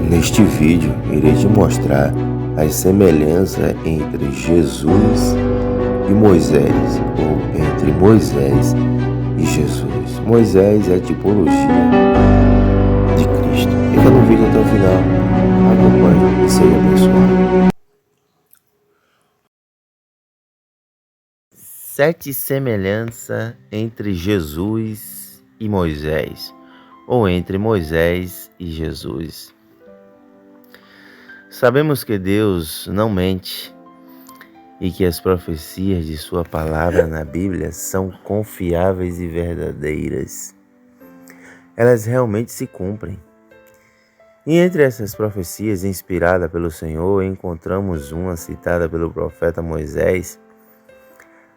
Neste vídeo, irei te mostrar as semelhanças entre Jesus e Moisés, ou entre Moisés e Jesus. Moisés é a tipologia de Cristo. Fica no vídeo até o final, acompanhe e seja abençoado. 7 semelhanças entre Jesus e Moisés, ou entre Moisés e Jesus. Sabemos que Deus não mente e que as profecias de sua palavra na Bíblia são confiáveis e verdadeiras. Elas realmente se cumprem. E entre essas profecias inspiradas pelo Senhor, encontramos uma citada pelo profeta Moisés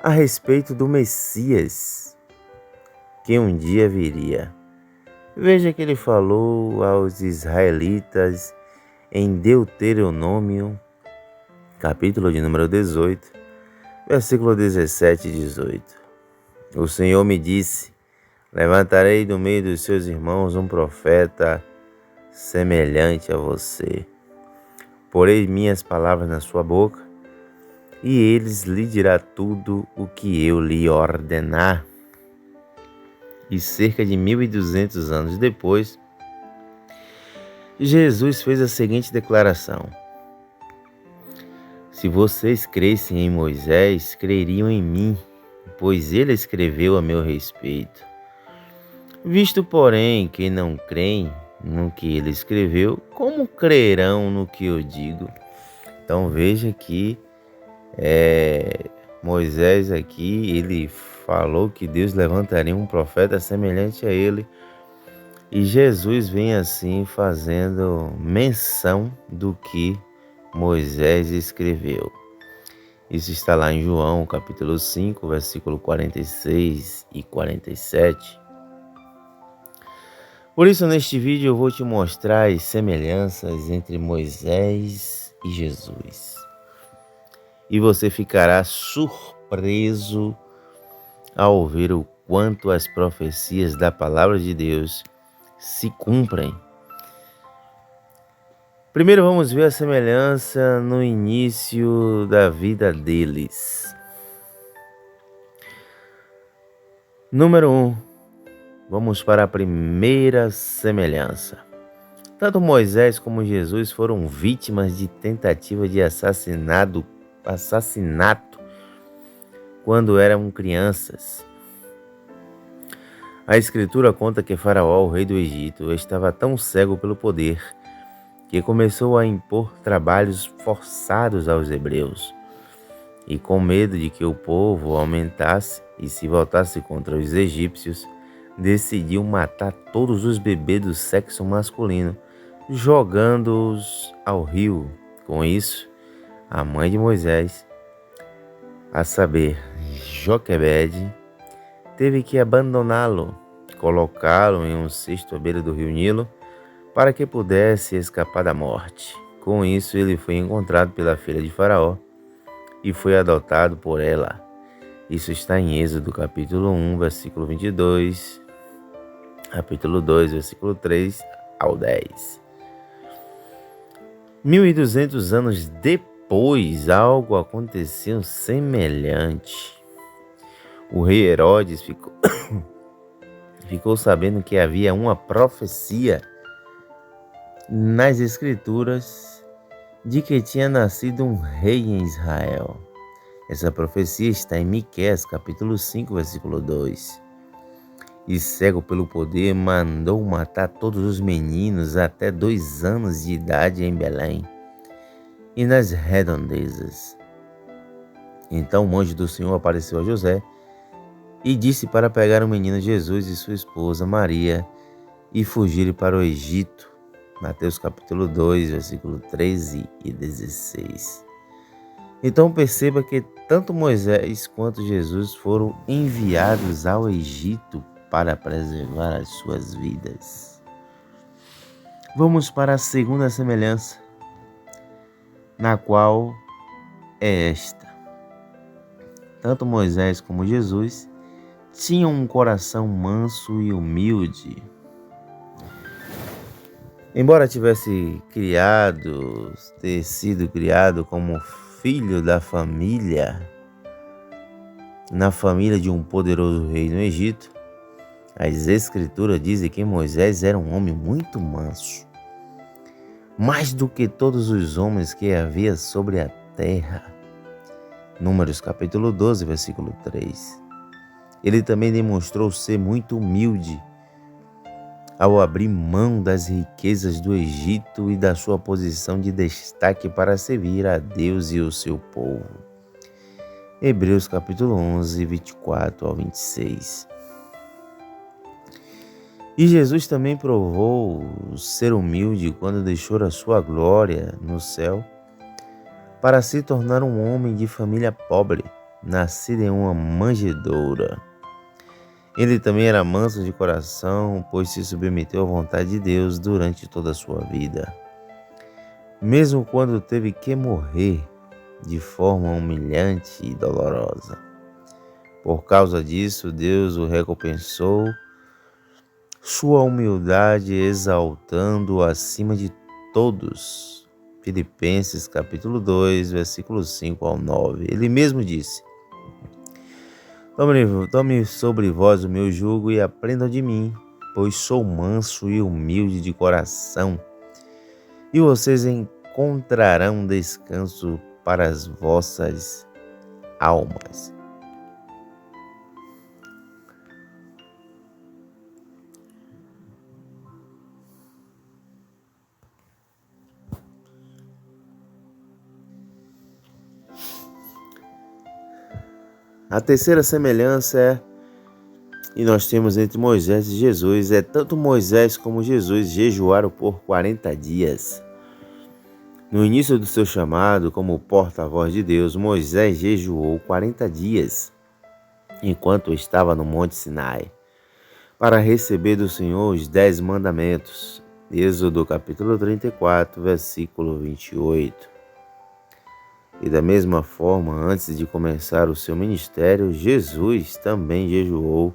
a respeito do Messias que um dia viria. Veja que ele falou aos israelitas em Deuteronômio, capítulo de número 18, versículo 17 e 18. O Senhor me disse: levantarei do meio dos seus irmãos um profeta semelhante a você. Porei minhas palavras na sua boca, e eles lhe dirá tudo o que eu lhe ordenar. E cerca de 1200 anos depois, Jesus fez a seguinte declaração: se vocês crescem em Moisés, creriam em mim, pois ele escreveu a meu respeito. Visto, porém, que não creem no que ele escreveu, como crerão no que eu digo? Então veja que Moisés aqui, ele falou que Deus levantaria um profeta semelhante a ele, e Jesus vem assim fazendo menção do que Moisés escreveu. Isso está lá em João, capítulo 5, versículo 46 e 47. Por isso, neste vídeo eu vou te mostrar as semelhanças entre Moisés e Jesus. E você ficará surpreso ao ver o quanto as profecias da palavra de Deus se cumprem. Primeiro vamos ver a semelhança no início da vida deles. Número 1. Vamos para a primeira semelhança. Tanto Moisés como Jesus foram vítimas de tentativa de assassinato quando eram crianças. A Escritura conta que Faraó, o rei do Egito, estava tão cego pelo poder que começou a impor trabalhos forçados aos hebreus. E com medo de que o povo aumentasse e se voltasse contra os egípcios, decidiu matar todos os bebês do sexo masculino, jogando-os ao rio. Com isso, a mãe de Moisés, a saber, Joquebede, teve que abandoná-lo, colocá-lo em um cesto à beira do rio Nilo, para que pudesse escapar da morte. Com isso, ele foi encontrado pela filha de Faraó e foi adotado por ela. Isso está em Êxodo, capítulo 1, versículo 22, capítulo 2, versículo 3 ao 10. 1200 anos depois, algo aconteceu semelhante. O rei Herodes ficou sabendo que havia uma profecia nas Escrituras de que tinha nascido um rei em Israel. Essa profecia está em Miqueias, capítulo 5, versículo 2. E cego pelo poder, mandou matar todos os meninos até 2 anos de idade em Belém e nas redondezas. Então o anjo do Senhor apareceu a José e disse para pegar o menino Jesus e sua esposa Maria e fugirem para o Egito. Mateus capítulo 2, versículo 13 e 16. Então perceba que tanto Moisés quanto Jesus foram enviados ao Egito para preservar as suas vidas. Vamos para a segunda semelhança, na qual é esta. Tanto Moisés como Jesus tinham um coração manso e humilde. Embora ter sido criado como filho da família, na família de um poderoso rei no Egito, as escrituras dizem que Moisés era um homem muito manso, mais do que todos os homens que havia sobre a terra. Números capítulo 12, versículo 3. Ele também demonstrou ser muito humilde ao abrir mão das riquezas do Egito e da sua posição de destaque para servir a Deus e o seu povo. Hebreus capítulo 11, 24 ao 26. E Jesus também provou ser humilde quando deixou a sua glória no céu para se tornar um homem de família pobre, nascido em uma manjedoura. Ele também era manso de coração, pois se submeteu à vontade de Deus durante toda a sua vida. Mesmo quando teve que morrer de forma humilhante e dolorosa. Por causa disso, Deus o recompensou sua humildade, exaltando-o acima de todos. Filipenses capítulo 2, versículos 5 ao 9. Ele mesmo disse: Tome sobre vós o meu jugo e aprendam de mim, pois sou manso e humilde de coração, e vocês encontrarão descanso para as vossas almas. A terceira semelhança que nós temos entre Moisés e Jesus é tanto Moisés como Jesus jejuaram por 40 dias. No início do seu chamado como porta-voz de Deus, Moisés jejuou 40 dias, enquanto estava no Monte Sinai, para receber do Senhor os 10 mandamentos. Êxodo capítulo 34, versículo 28. E da mesma forma, antes de começar o seu ministério, Jesus também jejuou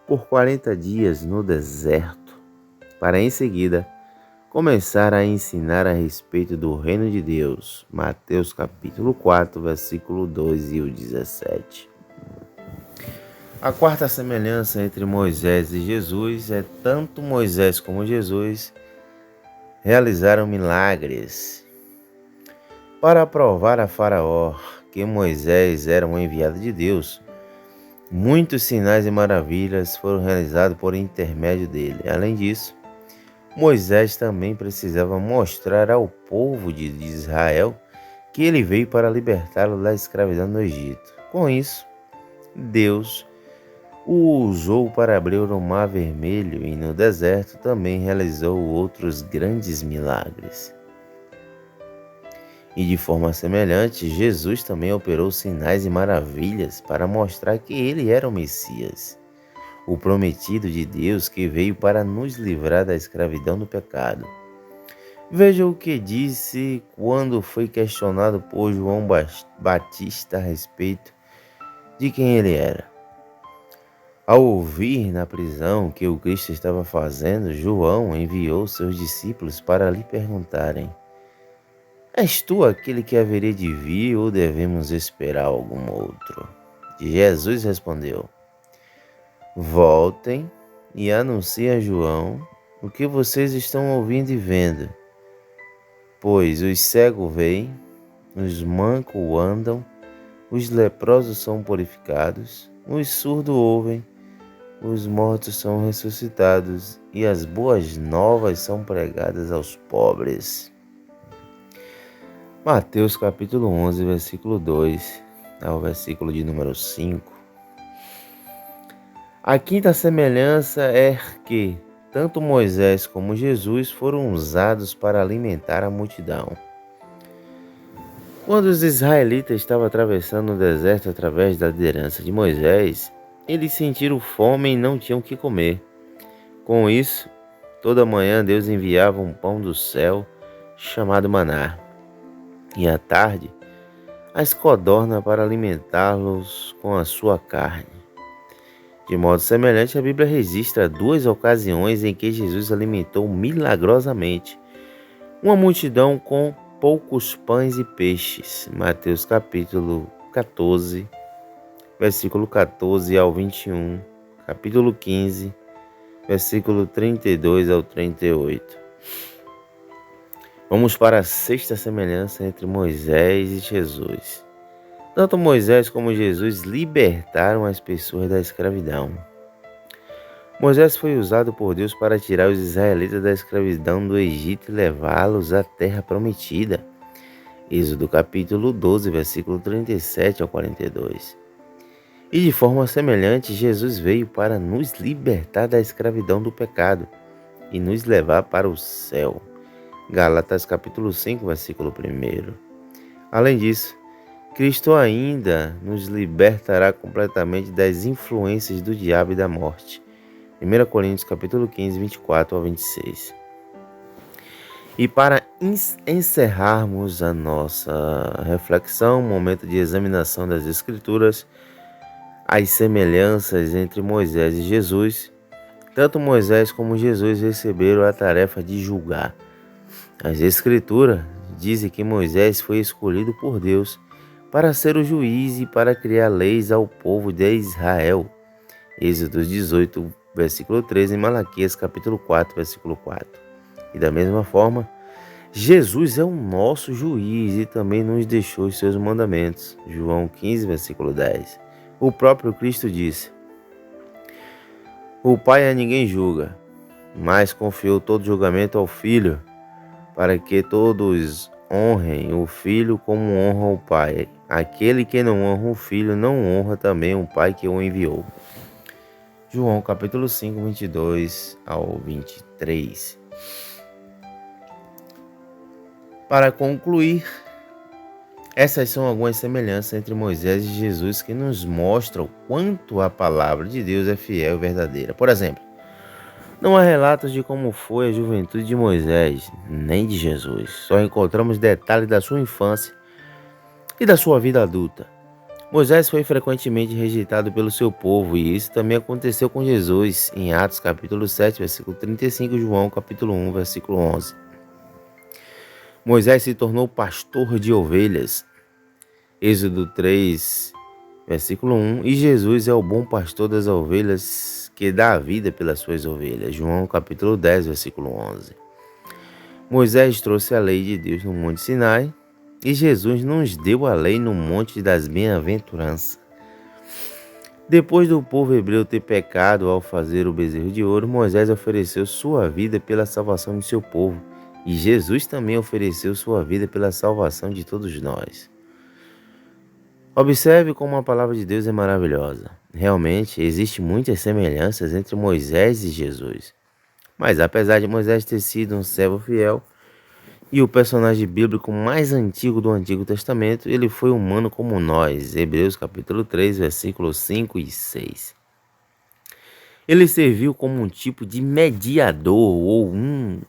por 40 dias no deserto, para em seguida começar a ensinar a respeito do reino de Deus. Mateus capítulo 4, versículo 2 e o 17. A quarta semelhança entre Moisés e Jesus é tanto Moisés como Jesus realizaram milagres para provar a Faraó que Moisés era um enviado de Deus. Muitos sinais e maravilhas foram realizados por intermédio dele. Além disso, Moisés também precisava mostrar ao povo de Israel que ele veio para libertá-lo da escravidão no Egito. Com isso, Deus o usou para abrir o Mar Vermelho e no deserto também realizou outros grandes milagres. E de forma semelhante, Jesus também operou sinais e maravilhas para mostrar que ele era o Messias, o prometido de Deus que veio para nos livrar da escravidão do pecado. Veja o que disse quando foi questionado por João Batista a respeito de quem ele era. Ao ouvir na prisão o que o Cristo estava fazendo, João enviou seus discípulos para lhe perguntarem: És tu aquele que haveria de vir ou devemos esperar algum outro? E Jesus respondeu: Voltem e anunciem a João o que vocês estão ouvindo e vendo. Pois os cegos veem, os mancos andam, os leprosos são purificados, os surdos ouvem, os mortos são ressuscitados e as boas novas são pregadas aos pobres. Mateus capítulo 11, versículo 2 ao versículo de número 5. A quinta semelhança é que tanto Moisés como Jesus foram usados para alimentar a multidão. Quando os israelitas estavam atravessando o deserto através da liderança de Moisés, eles sentiram fome e não tinham o que comer. Com isso, toda manhã Deus enviava um pão do céu chamado maná, e à tarde as codornas para alimentá-los com a sua carne. De modo semelhante, a Bíblia registra 2 ocasiões em que Jesus alimentou milagrosamente uma multidão com poucos pães e peixes. Mateus capítulo 14, versículo 14 ao 21, capítulo 15, versículo 32 ao 38. Vamos para a sexta semelhança entre Moisés e Jesus. Tanto Moisés como Jesus libertaram as pessoas da escravidão. Moisés foi usado por Deus para tirar os israelitas da escravidão do Egito e levá-los à terra prometida. Êxodo capítulo 12, versículo 37 ao 42. E de forma semelhante, Jesus veio para nos libertar da escravidão do pecado e nos levar para o céu. Gálatas capítulo 5, versículo 1. Além disso, Cristo ainda nos libertará completamente das influências do diabo e da morte. 1 Coríntios capítulo 15, 24 ao 26. E para encerrarmos a nossa reflexão, momento de examinação das Escrituras, as semelhanças entre Moisés e Jesus, tanto Moisés como Jesus receberam a tarefa de julgar. As Escrituras dizem que Moisés foi escolhido por Deus para ser o juiz e para criar leis ao povo de Israel. Êxodo 18, versículo 13, e Malaquias capítulo 4, versículo 4. E da mesma forma, Jesus é o nosso juiz e também nos deixou os seus mandamentos. João 15, versículo 10. O próprio Cristo disse: O Pai a ninguém julga, mas confiou todo julgamento ao Filho, para que todos honrem o Filho como honram o Pai. Aquele que não honra o Filho não honra também o Pai que o enviou. João capítulo 5, 22 ao 23. Para concluir, essas são algumas semelhanças entre Moisés e Jesus que nos mostram o quanto a palavra de Deus é fiel e verdadeira. Por exemplo, não há relatos de como foi a juventude de Moisés, nem de Jesus. Só encontramos detalhes da sua infância e da sua vida adulta. Moisés foi frequentemente rejeitado pelo seu povo, e isso também aconteceu com Jesus, em Atos capítulo 7, versículo 35, João capítulo 1, versículo 11. Moisés se tornou pastor de ovelhas, Êxodo 3, versículo 1, e Jesus é o bom pastor das ovelhas que dá a vida pelas suas ovelhas, João capítulo 10, versículo 11. Moisés trouxe a lei de Deus no Monte Sinai, e Jesus nos deu a lei no Monte das Bem-aventuranças. Depois do povo hebreu ter pecado ao fazer o bezerro de ouro, Moisés ofereceu sua vida pela salvação de seu povo, e Jesus também ofereceu sua vida pela salvação de todos nós. Observe como a palavra de Deus é maravilhosa. Realmente, existem muitas semelhanças entre Moisés e Jesus. Mas apesar de Moisés ter sido um servo fiel e o personagem bíblico mais antigo do Antigo Testamento, ele foi humano como nós. Hebreus capítulo 3, versículos 5 e 6. Ele serviu como um tipo de mediador ou um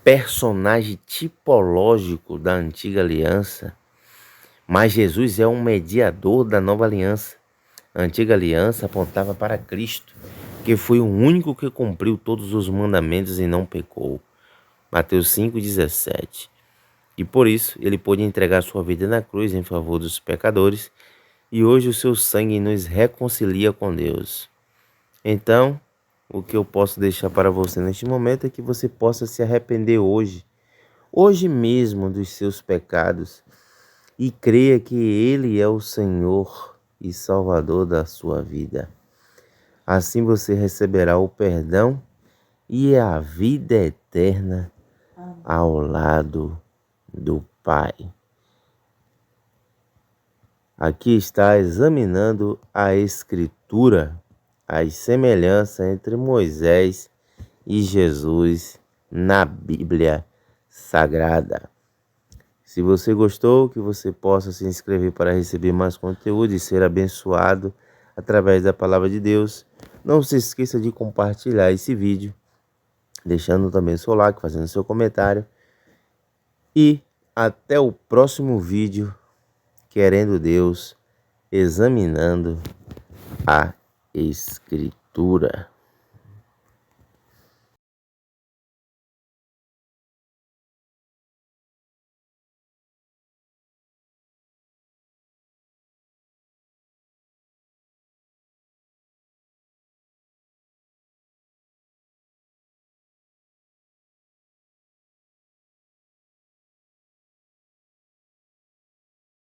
personagem tipológico da antiga aliança, mas Jesus é um mediador da nova aliança. A antiga aliança apontava para Cristo, que foi o único que cumpriu todos os mandamentos e não pecou. Mateus 5,17. E por isso ele pôde entregar sua vida na cruz em favor dos pecadores, e hoje o seu sangue nos reconcilia com Deus. Então, o que eu posso deixar para você neste momento é que você possa se arrepender hoje mesmo dos seus pecados, e creia que Ele é o Senhor e Salvador da sua vida. Assim você receberá o perdão e a vida eterna ao lado do Pai. Aqui está examinando a Escritura, as semelhanças entre Moisés e Jesus na Bíblia Sagrada. Se você gostou, que você possa se inscrever para receber mais conteúdo e ser abençoado através da palavra de Deus. Não se esqueça de compartilhar esse vídeo, deixando também seu like, fazendo seu comentário. E até o próximo vídeo, querendo Deus, examinando a Escritura.